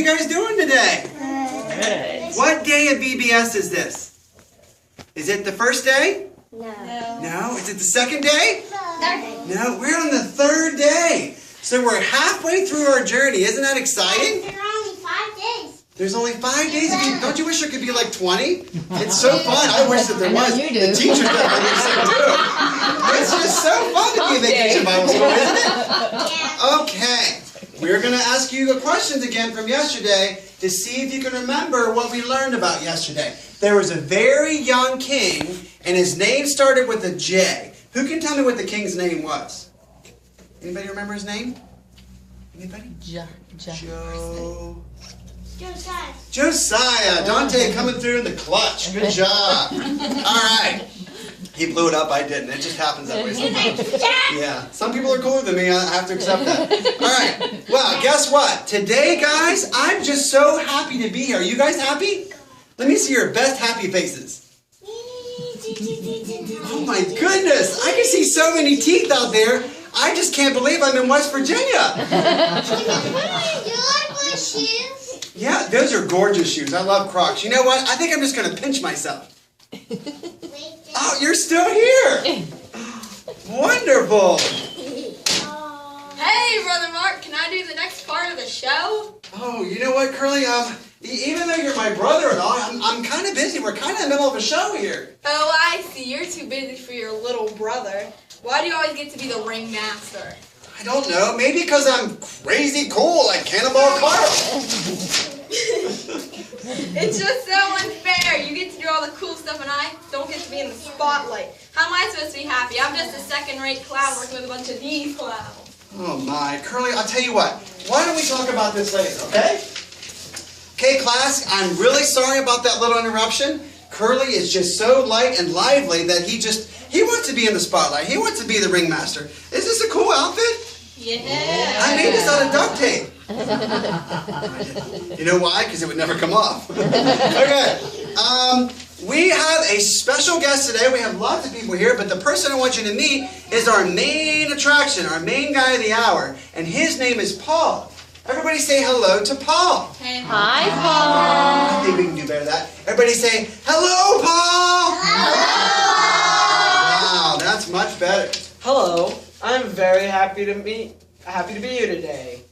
guys doing today? Good. What day of VBS is this? Is it the first day? No. No. Is it the second day? Third. No, we're on the third day. So we're halfway through our journey. Isn't that exciting? There are only 5 days. There's only 5 days. Don't you wish there could be like 20? It's so fun. I wish that there was. you do. The teachers definitely wish so too. It's just so fun to be a vacation Bible school, isn't it? Yeah. Okay. We're going to ask you the questions again from yesterday to see if you can remember what we learned about yesterday. There was a very young king, and his name started with a J. Who can tell me what the king's name was? Anybody remember his name? Anybody? Joe. Josiah. Josiah. Dante coming through in the clutch. Good job. All right. He blew it up. I didn't. It just happens that way sometimes. Yeah. Some people are cooler than me. I have to accept that. All right. Well, guess what? Today, guys, I'm just so happy to be here. Are you guys happy? Let me see your best happy faces. Oh my goodness. I can see so many teeth out there. I just can't believe I'm in West Virginia. Do you like my shoes? Yeah, those are gorgeous shoes. I love Crocs. You know what? I think I'm just going to pinch myself. Oh, you're still here. Wonderful. Hey, Brother Mark, can I do the next part of the show? Oh, you know what, Curly? Even though you're my brother-in-law, I'm kind of busy. We're kind of in the middle of a show here. Oh, I see. You're too busy for your little brother. Why do you always get to be the ringmaster? I don't know. Maybe because I'm crazy cool like Cannonball Carl. It's just so unfair. You get to do all the cool stuff and I don't get to be in the spotlight. How am I supposed to be happy? I'm just a second-rate clown working with a bunch of these clowns. Oh my, Curly, I'll tell you what. Why don't we talk about this later, okay? Okay, class, I'm really sorry about that little interruption. Curly is just so light and lively that he wants to be in the spotlight. He wants to be the ringmaster. Is this a cool outfit? Yeah. I made this out of duct tape. You know why? Because it would never come off. Okay. We have a special guest today. We have lots of people here, but the person I want you to meet is our main attraction, our main guy of the hour, and his name is Paul. Everybody say hello to Paul. Hey. Hi, Paul. I think we can do better than that. Everybody say, hello, Paul! Hello! Wow, that's much better. Hello, I'm very happy to be here today.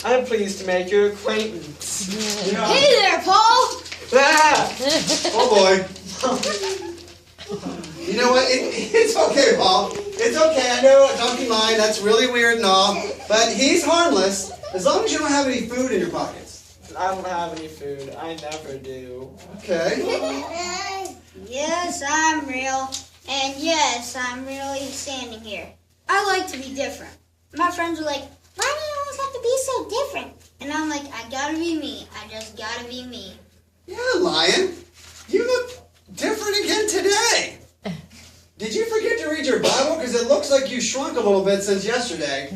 I'm pleased to make your acquaintance. Yeah. Hey there, Paul. Ah! Oh boy. You know what? It's okay, Paul. It's okay. I know a donkey line, that's really weird and all, but he's harmless as long as you don't have any food in your pockets. I don't have any food. I never do. Okay. Yes, I'm real. And yes, I'm really standing here. I like to be different. My friends are like, why do you always have to be so different? And I'm like, I gotta be me. I just gotta be me. Yeah, Lion. You look different again today. Did you forget to read your Bible? Because it looks like you shrunk a little bit since yesterday.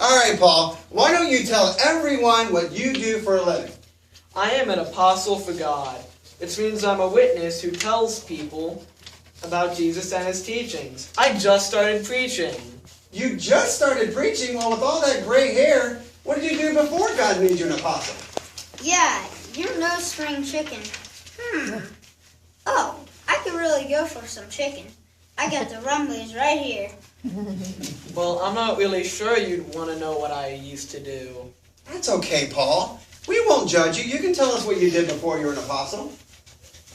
All right, Paul. Why don't you tell everyone what you do for a living? I am an apostle for God, which means I'm a witness who tells people about Jesus and his teachings. I just started preaching. You just started preaching. Well, with all that gray hair, what did you do before God made you an apostle? Yeah, you're no spring chicken. Oh, I could really go for some chicken. I got the rumblies right here. Well, I'm not really sure you'd want to know what I used to do. That's okay, Paul. We won't judge you. You can tell us what you did before you were an apostle.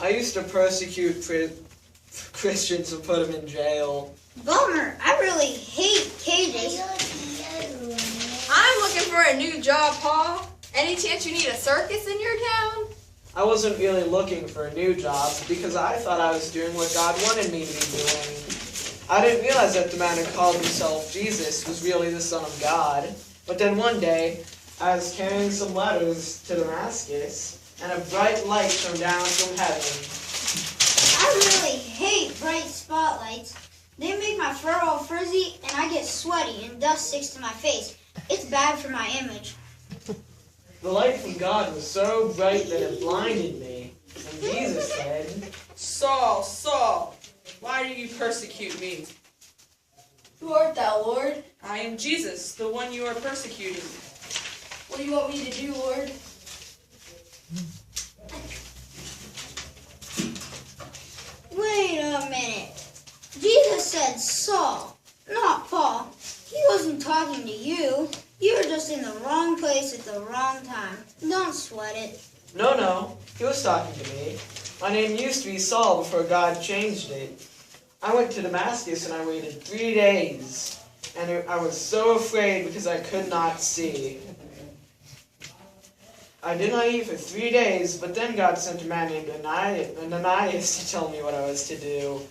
I used to persecute Christians and put them in jail. Bummer, I really hate cages. I'm looking for a new job, Paul. Any chance you need a circus in your town? I wasn't really looking for a new job because I thought I was doing what God wanted me to be doing. I didn't realize that the man who called himself Jesus was really the Son of God. But then one day, I was carrying some letters to Damascus, and a bright light shone down from heaven. I really hate bright spotlights. They make my fur all frizzy and I get sweaty and dust sticks to my face. It's bad for my image. The light from God was so bright that it blinded me. And Jesus said, Saul, Saul, why do you persecute me? Who art thou, Lord? I am Jesus, the one you are persecuting. What do you want me to do, Lord? Wait a minute. Jesus said Saul, not Paul. He wasn't talking to you. You were just in the wrong place at the wrong time. Don't sweat it. No, he was talking to me. My name used to be Saul before God changed it. I went to Damascus and I waited 3 days. And I was so afraid because I could not see. I did not eat for 3 days, but then God sent a man named Ananias to tell me what I was to do.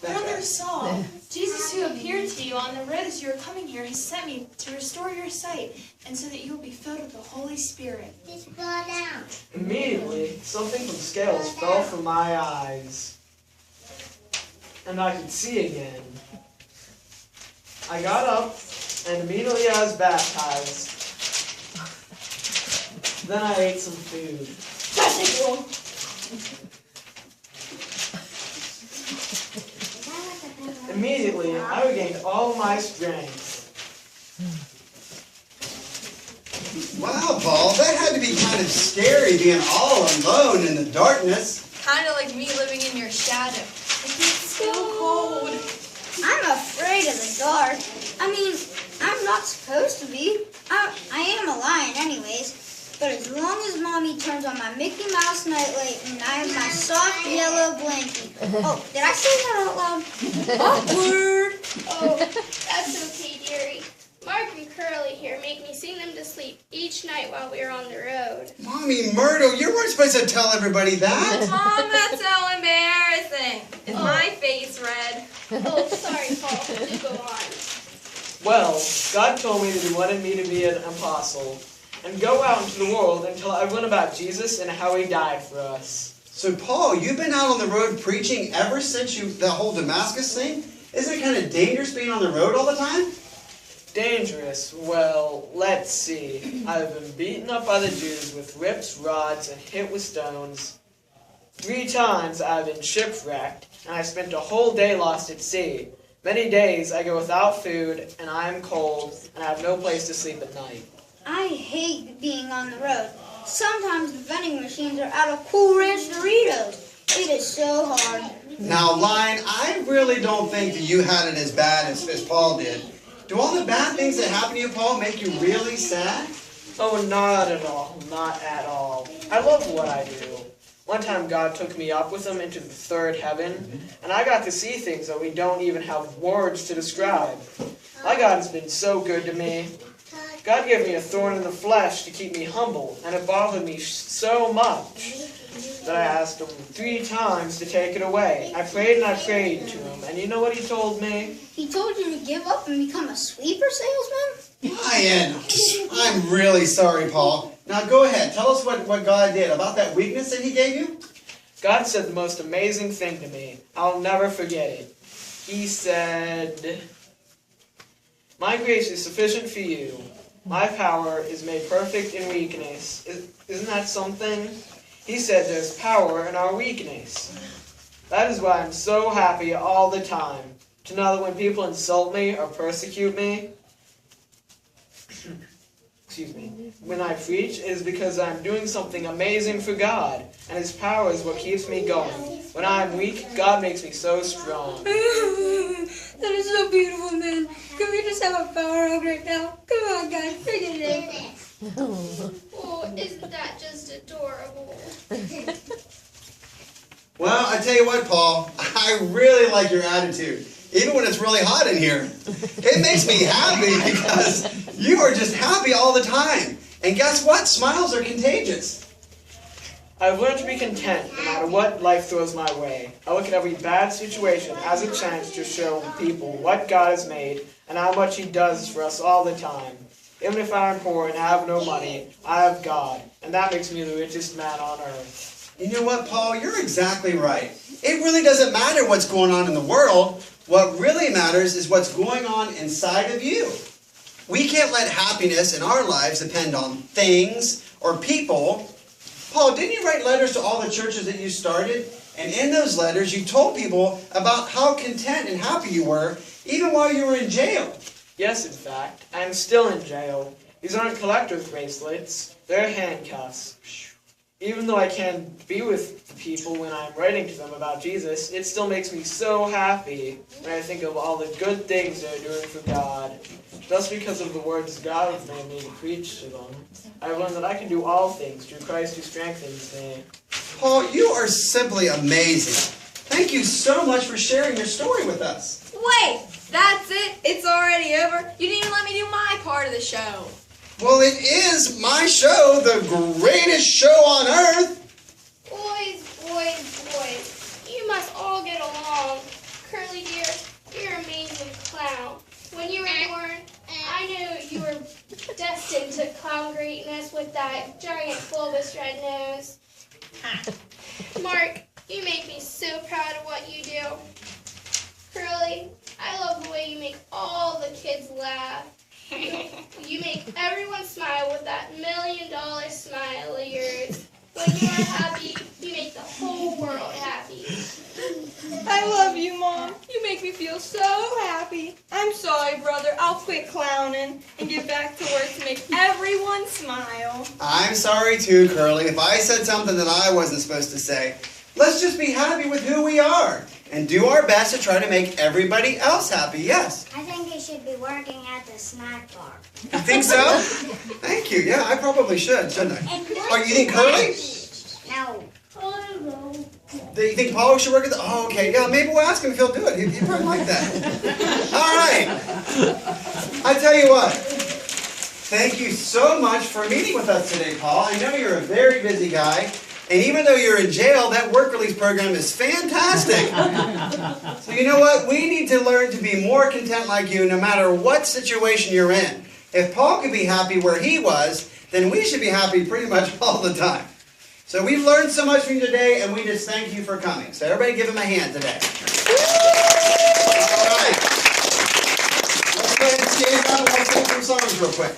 Brother Saul, Jesus who appeared to you on the road as you were coming here has sent me to restore your sight and so that you will be filled with the Holy Spirit. Just fall down. Immediately, something from scales fell from my eyes, and I could see again. I got up, and immediately I was baptized. Then I ate some food. That's cool. Immediately, I regained all my strength. Wow, Paul, that had to be kind of scary being all alone in the darkness. Kind of like me living in your shadow. It's so cold. I'm afraid of the dark. I mean, I'm not supposed to be. I am a lion anyways. But as long as Mommy turns on my Mickey Mouse nightlight and I have my soft yellow blankie. Oh, did I say that out loud? Awkward. Oh, that's okay, dearie. Mark and Curly here make me sing them to sleep each night while we're on the road. Mommy Myrtle, you weren't supposed to tell everybody that. Mom, that's so embarrassing. Is my face red? Oh, sorry, Paul. Do go on. Well, God told me that He wanted me to be an apostle and go out into the world and tell everyone about Jesus and how He died for us. So, Paul, you've been out on the road preaching ever since the whole Damascus thing? Isn't it kind of dangerous being on the road all the time? Dangerous? Well, let's see. I've been beaten up by the Jews with whips, rods, and hit with stones. 3 times I've been shipwrecked, and I spent a whole day lost at sea. Many days I go without food, and I am cold, and I have no place to sleep at night. I hate being on the road. Sometimes the vending machines are out of Cool Ranch Doritos. It is so hard. Now, Lion, I really don't think that you had it as bad as Paul did. Do all the bad things that happen to you, Paul, make you really sad? Oh, not at all. Not at all. I love what I do. One time God took me up with Him into the 3rd heaven, and I got to see things that we don't even have words to describe. My God has been so good to me. God gave me a thorn in the flesh to keep me humble, and it bothered me so much that I asked Him 3 times to take it away. I prayed and I prayed to Him, and you know what He told me? He told you to give up and become a sweeper salesman? Lion, I'm really sorry, Paul. Now go ahead, tell us what God did about that weakness that He gave you. God said the most amazing thing to me. I'll never forget it. He said, "My grace is sufficient for you. My power is made perfect in weakness." Isn't that something? He said there's power in our weakness. That is why I'm so happy all the time, to know that when people insult me or persecute me, when I preach, it is because I'm doing something amazing for God, and His power is what keeps me going. When I'm weak, God makes me so strong. That is so beautiful, man. Can we just have a power hug right now? Come on, guys, bring it in. Oh, isn't that just adorable? Well, I tell you what, Paul, I really like your attitude. Even when it's really hot in here. It makes me happy because you are just happy all the time. And guess what? Smiles are contagious. I've learned to be content no matter what life throws my way. I look at every bad situation as a chance to show people what God has made and how much He does for us all the time. Even if I'm poor and I have no money, I have God, and that makes me the richest man on earth. You know what, Paul? You're exactly right. It really doesn't matter what's going on in the world. What really matters is what's going on inside of you. We can't let happiness in our lives depend on things or people. Paul, didn't you write letters to all the churches that you started? And in those letters, you told people about how content and happy you were, even while you were in jail. Yes, in fact, I am still in jail. These aren't collector's bracelets, they're handcuffs. Even though I can't be with the people when I'm writing to them about Jesus, it still makes me so happy when I think of all the good things they're doing for God. Just because of the words God has made me to preach to them, I've learned that I can do all things through Christ who strengthens me. Paul, you are simply amazing. Thank you so much for sharing your story with us. Wait, that's it? It's already over? You didn't even let me do my part of the show. Well, it is my show, the greatest show on earth. Boys, you must all get along. Curly dear, you're an amazing clown. When you were born, I knew you were destined to clown greatness with that giant bulbous red nose. Mark, you make me so proud of what you do. Curly, I love the way you make all the kids laugh. You make everyone smile with that $1 million smile of yours. When you are happy, you make the whole world happy. I love you, Mom. You make me feel so happy. I'm sorry, brother. I'll quit clowning and get back to work to make everyone smile. I'm sorry too, Curly, if I said something that I wasn't supposed to say. Let's just be happy with who we are and do our best to try to make everybody else happy, yes. I think you should be working at the snack bar. You think so? Thank you. Yeah, I probably should, shouldn't I? Oh, you think Curly? No. Do you think Paul should work at the... Oh, okay. Yeah, maybe we'll ask him if he'll do it. He'd probably like that. All right. I tell you what. Thank you so much for meeting with us today, Paul. I know you're a very busy guy. And even though you're in jail, that work release program is fantastic. So you know what? We need to learn to be more content like you no matter what situation you're in. If Paul could be happy where he was, then we should be happy pretty much all the time. So we've learned so much from you today, and we just thank you for coming. So everybody give him a hand today. All right. Let's go ahead and stand up and let's sing some songs real quick.